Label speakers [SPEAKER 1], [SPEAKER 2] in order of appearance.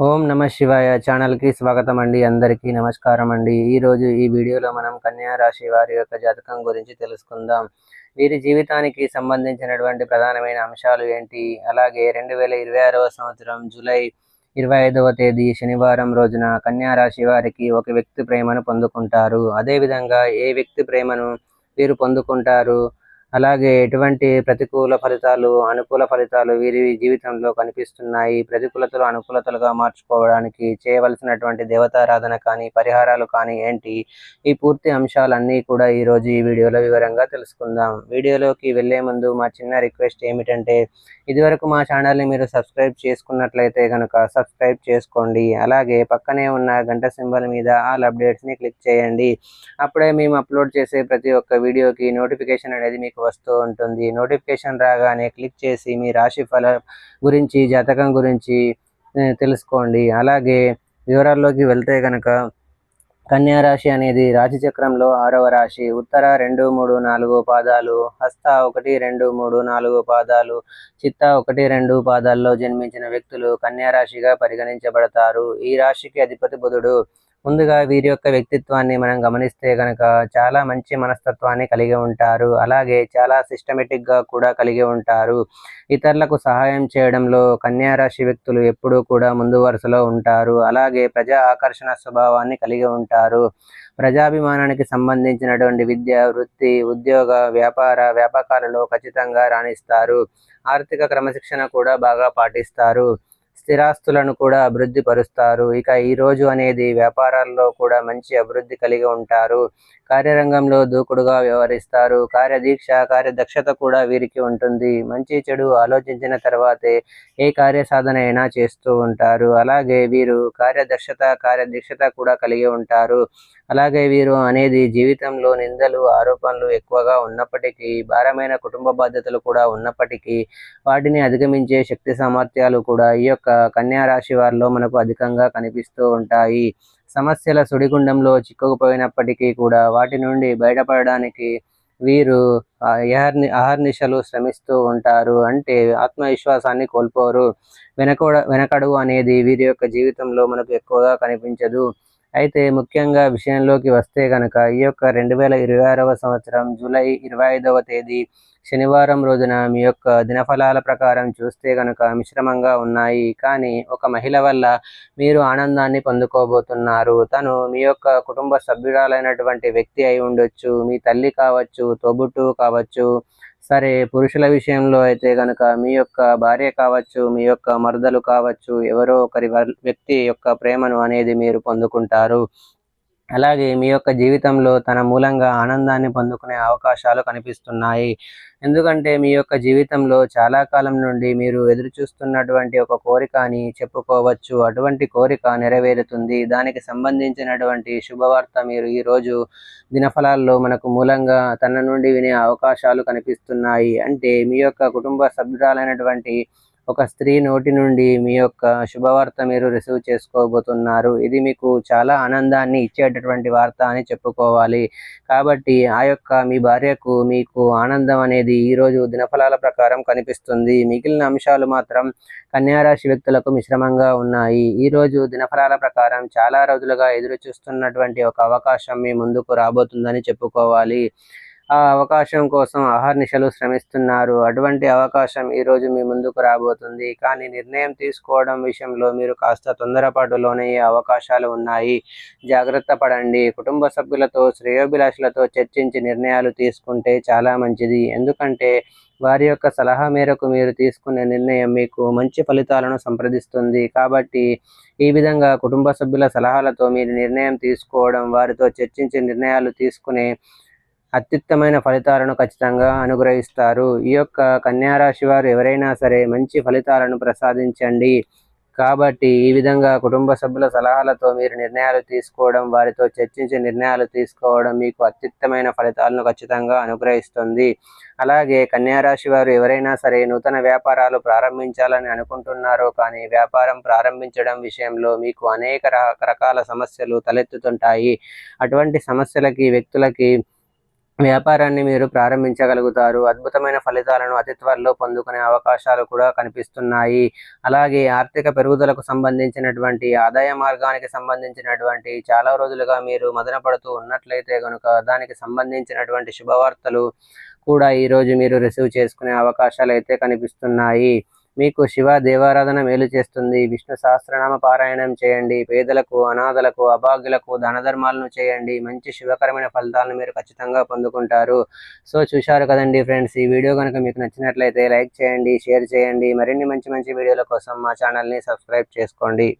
[SPEAKER 1] ఓం నమ శివాయ ఛానల్కి స్వాగతం అండి. అందరికీ నమస్కారం అండి. ఈరోజు ఈ వీడియోలో మనం కన్యా రాశి వారి యొక్క జాతకం గురించి తెలుసుకుందాం. వీరి జీవితానికి సంబంధించినటువంటి ప్రధానమైన అంశాలు ఏంటి, అలాగే 2026వ సంవత్సరం జూలై 25వ తేదీ శనివారం రోజున కన్యా రాశి వారికి ఒక వ్యక్తి ప్రేమను పొందుకుంటారు. అదేవిధంగా ఏ వ్యక్తి ప్రేమను వీరు పొందుకుంటారు, అలాగే ఎటువంటి ప్రతికూల ఫలితాలు, అనుకూల ఫలితాలు వీరి జీవితంలో కనిపిస్తున్నాయి, ప్రతికూలతలు అనుకూలతలుగా మార్చుకోవడానికి చేయవలసినటువంటి దేవతారాధన కానీ, పరిహారాలు కానీ ఏంటి, ఈ పూర్తి అంశాలన్నీ కూడా ఈరోజు ఈ వీడియోలో వివరంగా తెలుసుకుందాం. వీడియోలోకి వెళ్లే ముందు మా చిన్న రిక్వెస్ట్ ఏమిటంటే, ఇదివరకు మా ఛానల్ని మీరు సబ్స్క్రైబ్ చేసుకున్నట్లయితే కనుక సబ్స్క్రైబ్ చేసుకోండి. అలాగే పక్కనే ఉన్న గంట సింబల్ మీద ఆల్ అప్డేట్స్ని క్లిక్ చేయండి. అప్పుడే మేము అప్లోడ్ చేసే ప్రతి ఒక్క వీడియోకి నోటిఫికేషన్ అనేది మీకు వస్తూ ఉంటుంది. నోటిఫికేషన్ రాగానే క్లిక్ చేసి మీ రాశి ఫల గురించి, జాతకం గురించి తెలుసుకోండి. అలాగే వివరాల్లోకి వెళ్తే కనుక కన్యా రాశి అనేది రాశి చక్రంలో 6వ రాశి. ఉత్తర 2, 3, 4 పాదాలు, హస్త 1, 2, 3, 4 పాదాలు, చిత్త 1, 2 పాదాల్లో జన్మించిన వ్యక్తులు కన్యా రాశిగా పరిగణించబడతారు. ఈ రాశికి అధిపతి బుధుడు. ముందుగా వీరి యొక్క వ్యక్తిత్వాన్ని మనం గమనిస్తే కనుక చాలా మంచి మనస్తత్వాన్ని కలిగి ఉంటారు. అలాగే చాలా సిస్టమేటిక్గా కూడా కలిగి ఉంటారు. ఇతరులకు సహాయం చేయడంలో కన్యా రాశి వ్యక్తులు ఎప్పుడూ కూడా ముందు వరుసలో ఉంటారు. అలాగే ప్రజా ఆకర్షణ స్వభావాన్ని కలిగి ఉంటారు. ప్రజాభిమానానికి సంబంధించినటువంటి విద్య, వృత్తి, ఉద్యోగ, వ్యాపకాలలో ఖచ్చితంగా రాణిస్తారు. ఆర్థిక క్రమశిక్షణ కూడా బాగా పాటిస్తారు. స్థిరాస్తులను కూడా అభివృద్ధి పరుస్తారు. ఇక ఈ రోజు అనేది వ్యాపారాల్లో కూడా మంచి అభివృద్ధి కలిగి ఉంటారు. కార్యరంగంలో దూకుడుగా వ్యవహరిస్తారు. కార్యదీక్ష, కార్యదక్షత కూడా వీరికి ఉంటుంది. మంచి చెడు ఆలోచించిన తర్వాతే ఏ కార్యసాధన అయినా చేస్తూ ఉంటారు. అలాగే వీరు కార్యదీక్షత కూడా కలిగి ఉంటారు. అలాగే వీరు అనేది జీవితంలో నిందలు, ఆరోపణలు ఎక్కువగా ఉన్నప్పటికీ, భారమైన కుటుంబ బాధ్యతలు కూడా ఉన్నప్పటికీ వాటిని అధిగమించే శక్తి సామర్థ్యాలు కూడా ఈ యొక్క కన్యా రాశి వారిలో మనకు అధికంగా కనిపిస్తూ ఉంటాయి. సమస్యల సుడిగుండంలో చిక్కుకుపోయినప్పటికీ కూడా వాటి నుండి బయటపడడానికి వీరు అహర్నిశలు శ్రమిస్తూ ఉంటారు. అంటే ఆత్మవిశ్వాసాన్ని కోల్పోరు. వెనకడుగు అనేది వీరి యొక్క జీవితంలో మనకు ఎక్కువగా కనిపించదు. అయితే ముఖ్యంగా విషయంలోకి వస్తే కనుక ఈ యొక్క 2026వ సంవత్సరం జూలై 25వ తేదీ శనివారం రోజున మీ యొక్క దినఫలాల ప్రకారం చూస్తే కనుక మిశ్రమంగా ఉన్నాయి. కానీ ఒక మహిళ వల్ల మీరు ఆనందాన్ని పొందుకోబోతున్నారు. తను మీ యొక్క కుటుంబ సభ్యురాలైనటువంటి వ్యక్తి అయి ఉండొచ్చు, మీ తల్లి కావచ్చు, తోబుట్టువు కావచ్చు. సరే, పురుషుల విషయంలో అయితే కనుక మీ యొక్క భార్య కావచ్చు, మీ యొక్క మరదలు కావచ్చు, ఎవరో ఒకరి వ్యక్తి యొక్క ప్రేమను అనేది మీరు పొందుకుంటారు. అలాగే మీ యొక్క జీవితంలో తన మూలంగా ఆనందాన్ని పొందుకునే అవకాశాలు కనిపిస్తున్నాయి. ఎందుకంటే మీ యొక్క జీవితంలో చాలా కాలం నుండి మీరు ఎదురు చూస్తున్నటువంటి ఒక కోరిక అని చెప్పుకోవచ్చు. అటువంటి కోరిక నెరవేరుతుంది. దానికి సంబంధించినటువంటి శుభవార్త మీరు ఈరోజు దినఫలాల్లో మనకు మూలంగా తన నుండి వినే అవకాశాలు కనిపిస్తున్నాయి. అంటే మీ యొక్క కుటుంబ సభ్యురాలైనటువంటి ఒక స్త్రీ నోటి నుండి మీ యొక్క శుభవార్త మీరు రిసీవ్ చేసుకోబోతున్నారు. ఇది మీకు చాలా ఆనందాన్ని ఇచ్చేటటువంటి వార్త అని చెప్పుకోవాలి. కాబట్టి ఆ యొక్క మీ భార్యకు మీకు ఆనందం అనేది ఈరోజు దినఫలాల ప్రకారం కనిపిస్తుంది. మిగిలిన అంశాలు మాత్రం కన్యా రాశి వ్యక్తులకు మిశ్రమంగా ఉన్నాయి. ఈరోజు దినఫలాల ప్రకారం చాలా రోజులుగా ఎదురు చూస్తున్నటువంటి ఒక అవకాశం మీ ముందుకు రాబోతుందని చెప్పుకోవాలి. ఆ అవకాశం కోసం అహర్నిశలు శ్రమిస్తున్నారు. అటువంటి అవకాశం ఈరోజు మీ ముందుకు రాబోతుంది. కానీ నిర్ణయం తీసుకోవడం విషయంలో మీరు కాస్త తొందరపాటులోనే అవకాశాలు ఉన్నాయి. జాగ్రత్త పడండి. కుటుంబ సభ్యులతో, శ్రేయోభిలాషులతో చర్చించి నిర్ణయాలు తీసుకుంటే చాలా మంచిది. ఎందుకంటే వారి యొక్క సలహా మేరకు మీరు తీసుకునే నిర్ణయం మీకు మంచి ఫలితాలను సంప్రదిస్తుంది. కాబట్టి ఈ విధంగా కుటుంబ సభ్యుల సలహాలతో మీరు నిర్ణయం తీసుకోవడం, వారితో చర్చించి నిర్ణయాలు తీసుకునే అత్యుత్తమైన ఫలితాలను ఖచ్చితంగా అనుగ్రహిస్తారు. ఈ యొక్క కన్యా రాశి వారు ఎవరైనా సరే మంచి ఫలితాలను ప్రసాదించండి. కాబట్టి ఈ విధంగా కుటుంబ సభ్యుల సలహాలతో మీరు నిర్ణయాలు తీసుకోవడం, వారితో చర్చించి నిర్ణయాలు తీసుకోవడం మీకు అత్యుత్తమైన ఫలితాలను ఖచ్చితంగా అనుగ్రహిస్తుంది. అలాగే కన్యా రాశి వారు ఎవరైనా సరే నూతన వ్యాపారాలు ప్రారంభించాలని అనుకుంటున్నారో కానీ వ్యాపారం ప్రారంభించడం విషయంలో మీకు అనేక రకాల సమస్యలు తలెత్తుతుంటాయి. అటువంటి సమస్యలకి, వ్యక్తులకి వ్యాపారాన్ని మీరు ప్రారంభించగలుగుతారు. అద్భుతమైన ఫలితాలను అతి త్వరలో పొందుకునే అవకాశాలు కూడా కనిపిస్తున్నాయి. అలాగే ఆర్థిక పెరుగుదలకు సంబంధించినటువంటి ఆదాయ మార్గానికి సంబంధించినటువంటి చాలా రోజులుగా మీరు మదన పడుతూ ఉన్నట్లయితే గనుక దానికి సంబంధించినటువంటి శుభవార్తలు కూడా ఈరోజు మీరు రిసీవ్ చేసుకునే అవకాశాలు అయితే కనిపిస్తున్నాయి. మీకు శివ దేవారాధన మేలు చేస్తుంది. విష్ణు సహస్రనామ పారాయణం చేయండి. పేదలకు, అనాథలకు, అభాగ్యులకు దాన ధర్మాలను చేయండి. మంచి శుభకరమైన ఫలితాలను మీరు ఖచ్చితంగా పొందుకుంటారు. సో చూశారు కదండి ఫ్రెండ్స్, ఈ వీడియో కనుక మీకు నచ్చినట్లయితే లైక్ చేయండి, షేర్ చేయండి. మరిన్ని మంచి మంచి వీడియోల కోసం మా ఛానల్ని సబ్స్క్రైబ్ చేసుకోండి.